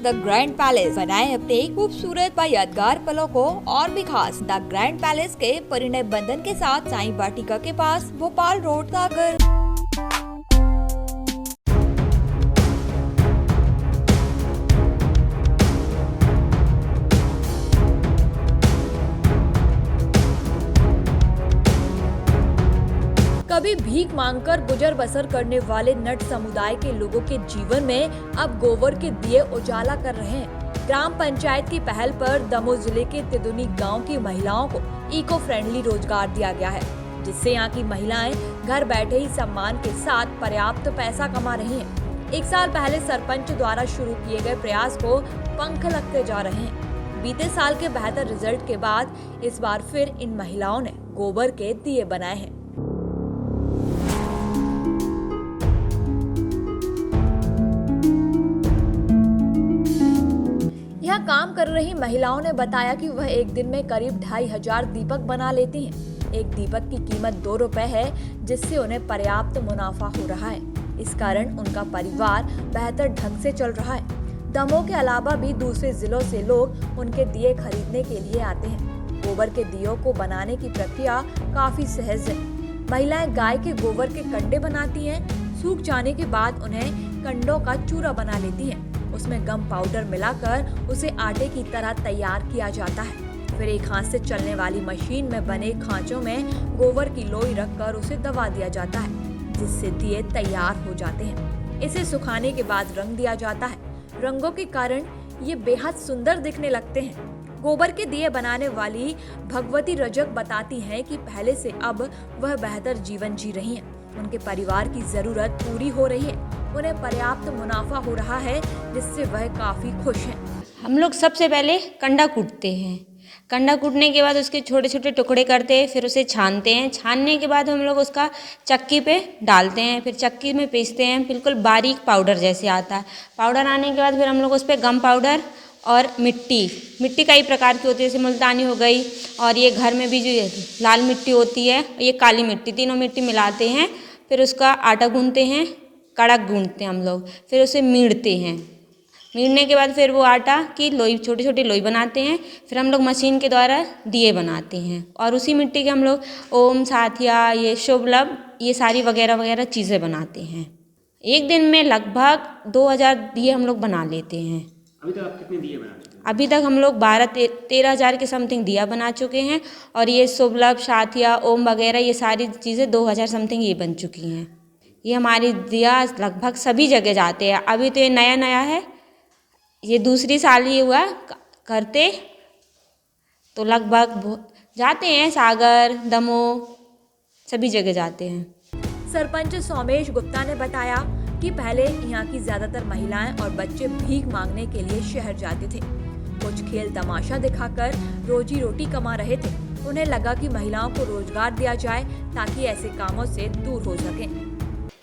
The grand palace. बनाए अपने खूबसूरत व यादगार पलों को और भी खास। द ग्रैंड पैलेस के परिणय बंधन के साथ साईं वाटिका के पास, भोपाल रोड, सागर। कभी भीख मांगकर गुजर बसर करने वाले नट समुदाय के लोगों के जीवन में अब गोबर के दिए उजाला कर रहे हैं। ग्राम पंचायत की पहल पर दमोह जिले के तिदुनी गांव की महिलाओं को इको फ्रेंडली रोजगार दिया गया है, जिससे यहां की महिलाएं घर बैठे ही सम्मान के साथ पर्याप्त पैसा कमा रही हैं। 1 साल पहले सरपंच द्वारा शुरू किए गए प्रयास को पंख लगते जा रहे हैं। बीते साल के बेहतर रिजल्ट के बाद इस बार फिर इन महिलाओं ने गोबर के दिए बनाए हैं। यहाँ काम कर रही महिलाओं ने बताया कि वह एक दिन में करीब 2500 दीपक बना लेती हैं। एक दीपक की कीमत 2 रुपए है, जिससे उन्हें पर्याप्त मुनाफा हो रहा है। इस कारण उनका परिवार बेहतर ढंग से चल रहा है। दमोह के अलावा भी दूसरे जिलों से लोग उनके दिए खरीदने के लिए आते हैं। गोबर के दियों को बनाने की प्रक्रिया काफी सहज है। महिलाएं गाय के गोबर के कंडे बनाती हैं। सूख जाने के बाद उन्हें कंडों का चूरा बना लेती हैं। उसमें गम पाउडर मिलाकर उसे आटे की तरह तैयार किया जाता है। फिर एक हाथ से चलने वाली मशीन में बने खांचों में गोबर की लोई रखकर उसे दबा दिया जाता है, जिससे दिए तैयार हो जाते हैं। इसे सुखाने के बाद रंग दिया जाता है। रंगों के कारण ये बेहद सुंदर दिखने लगते हैं। गोबर के दिए बनाने वाली भगवती रजक बताती हैं कि पहले से अब वह बेहतर जीवन जी रही हैं। उनके परिवार की जरूरत पूरी हो रही है। उन्हें पर्याप्त मुनाफा हो रहा है, जिससे वह काफी खुश हैं। हम लोग सबसे पहले कंडा कूटते हैं। कंडा कूटने के बाद उसके छोटे छोटे टुकड़े करते हैं, फिर उसे छानते हैं। छानने के बाद हम लोग उसका चक्की पे डालते हैं, फिर चक्की में पीसते हैं। बिल्कुल बारीक पाउडर जैसे आता है। पाउडर आने के बाद फिर हम लोग उस पर गम पाउडर और मिट्टी कई प्रकार की होती है, जैसे मुल्तानी हो गई, और ये घर में भी जो लाल मिट्टी होती है, ये काली मिट्टी, तीनों मिट्टी मिलाते हैं। फिर उसका आटा गूंथते हैं, कड़क गूंथते हैं हम लोग। फिर उसे मीड़ते हैं। मीड़ने के बाद फिर वो आटा की लोई, छोटी छोटी लोई बनाते हैं। फिर हम लोग मशीन के द्वारा दिए बनाते हैं, और उसी मिट्टी के हम लोग ओम, साथिया, ये शुभ लाभ, ये सारी वगैरह वगैरह चीज़ें बनाते हैं। एक दिन में लगभग 2000 दिए हम लोग बना लेते हैं। अभी तक आप कितने दिए बना चुके हैं? अभी तक हम लोग 12-13 हज़ार के समथिंग दिया बना चुके हैं, और ये शुभ लाभ, साथिया, ओम वगैरह ये सारी चीज़ें 2000 समथिंग ये बन चुकी हैं। ये हमारी दिया लगभग सभी जगह जाते हैं। अभी तो ये नया नया है, ये दूसरी साल ही हुआ करते, तो लगभग जाते हैं सागर, दमोह, सभी जगह जाते हैं। सरपंच सोमेश गुप्ता ने बताया कि पहले यहाँ की ज्यादातर महिलाएं और बच्चे भीख मांगने के लिए शहर जाते थे। कुछ खेल तमाशा दिखाकर रोजी रोटी कमा रहे थे। उन्हें लगा कि महिलाओं को रोजगार दिया जाए, ताकि ऐसे कामों से दूर हो सकें।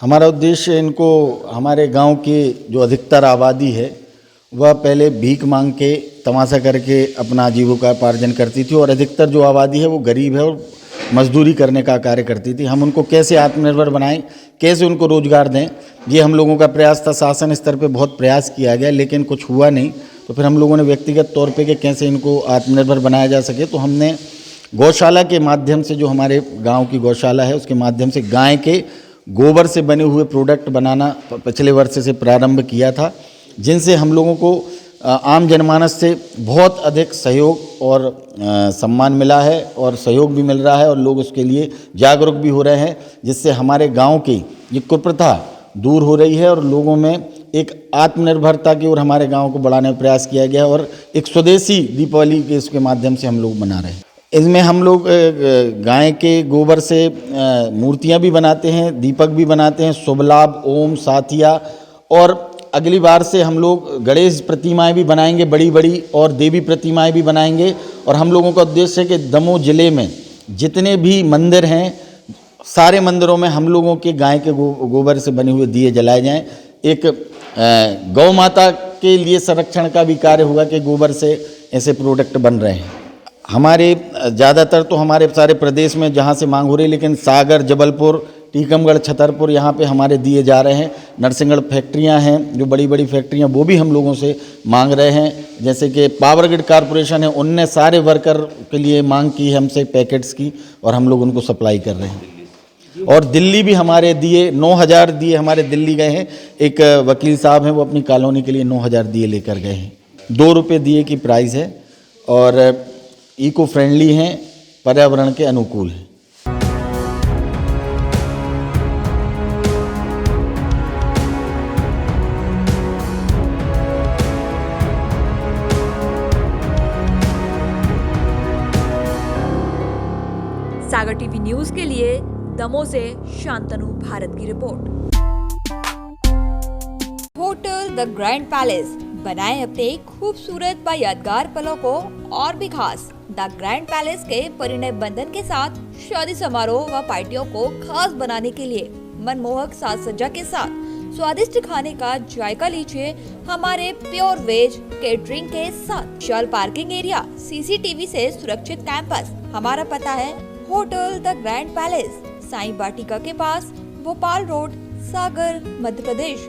हमारा उद्देश्य इनको, हमारे गांव की जो अधिकतर आबादी है वह पहले भीख मांग के तमाशा करके अपना जीविकोपार्जन करती थी, और अधिकतर जो आबादी है वो गरीब है और मजदूरी करने का कार्य करती थी। हम उनको कैसे आत्मनिर्भर बनाएं, कैसे उनको रोजगार दें, ये हम लोगों का प्रयास था। शासन स्तर पे बहुत प्रयास किया गया, लेकिन कुछ हुआ नहीं। तो फिर हम लोगों ने व्यक्तिगत तौर पे कि कैसे इनको आत्मनिर्भर बनाया जा सके, तो हमने गौशाला के माध्यम से, जो हमारे गाँव की गौशाला है उसके माध्यम से गाय के गोबर से बने हुए प्रोडक्ट बनाना पिछले वर्ष से प्रारंभ किया था, जिनसे हम लोगों को आम जनमानस से बहुत अधिक सहयोग और सम्मान मिला है, और सहयोग भी मिल रहा है, और लोग उसके लिए जागरूक भी हो रहे हैं, जिससे हमारे गांव की ये कुप्रथा दूर हो रही है, और लोगों में एक आत्मनिर्भरता की ओर हमारे गांव को बढ़ाने का प्रयास किया गया, और एक स्वदेशी दीपावली के इसके माध्यम से हम लोग मना रहे हैं। इसमें हम लोग गाय के गोबर से मूर्तियां भी बनाते हैं, दीपक भी बनाते हैं, शुभ लाभ, ओम, साथिया, और अगली बार से हम लोग गणेश प्रतिमाएं भी बनाएंगे बड़ी बड़ी, और देवी प्रतिमाएं भी बनाएंगे। और हम लोगों का उद्देश्य है कि दमोह जिले में जितने भी मंदिर हैं, सारे मंदिरों में हम लोगों के गाय के गोबर से बने हुए दिए जलाए जाएं। एक गौ माता के लिए संरक्षण का भी कार्य होगा कि गोबर से ऐसे प्रोडक्ट बन रहे हैं। हमारे ज़्यादातर तो हमारे सारे प्रदेश में जहाँ से मांग हो रही है, लेकिन सागर, जबलपुर, टीकमगढ़, छतरपुर यहाँ पे हमारे दिए जा रहे हैं। नरसिंहगढ़ फैक्ट्रियाँ हैं, जो बड़ी बड़ी फैक्ट्रियाँ, वो भी हम लोगों से मांग रहे हैं। जैसे कि पावर ग्रिड कॉरपोरेशन है, उनने सारे वर्कर के लिए मांग की है हमसे पैकेट्स की, और हम लोग उनको सप्लाई कर रहे हैं। और दिल्ली भी हमारे दिए 9000 दिए हमारे दिल्ली गए हैं। एक वकील साहब हैं, वो अपनी कॉलोनी के लिए 9000 दिए लेकर गए हैं। 2 रुपये दिए की प्राइस है और इको फ्रेंडली हैं, पर्यावरण के अनुकूल हैं। सागर टीवी न्यूज के लिए दमोह से शांतनु भारत की report. Hotel the grand palace बनाए अपने खूबसूरत व यादगार पलों को और भी खास। द ग्रैंड पैलेस के परिणय बंधन के साथ शादी समारोह व पार्टियों को खास बनाने के लिए मनमोहक साज सज्जा के साथ स्वादिष्ट खाने का जायका लीजिए हमारे प्योर वेज केटरिंग के साथ। विशाल पार्किंग एरिया, सीसीटीवी से सुरक्षित कैंपस। हमारा पता है hotel the grand palace, Sai Vatika के पास, भोपाल रोड, सागर, मध्य प्रदेश।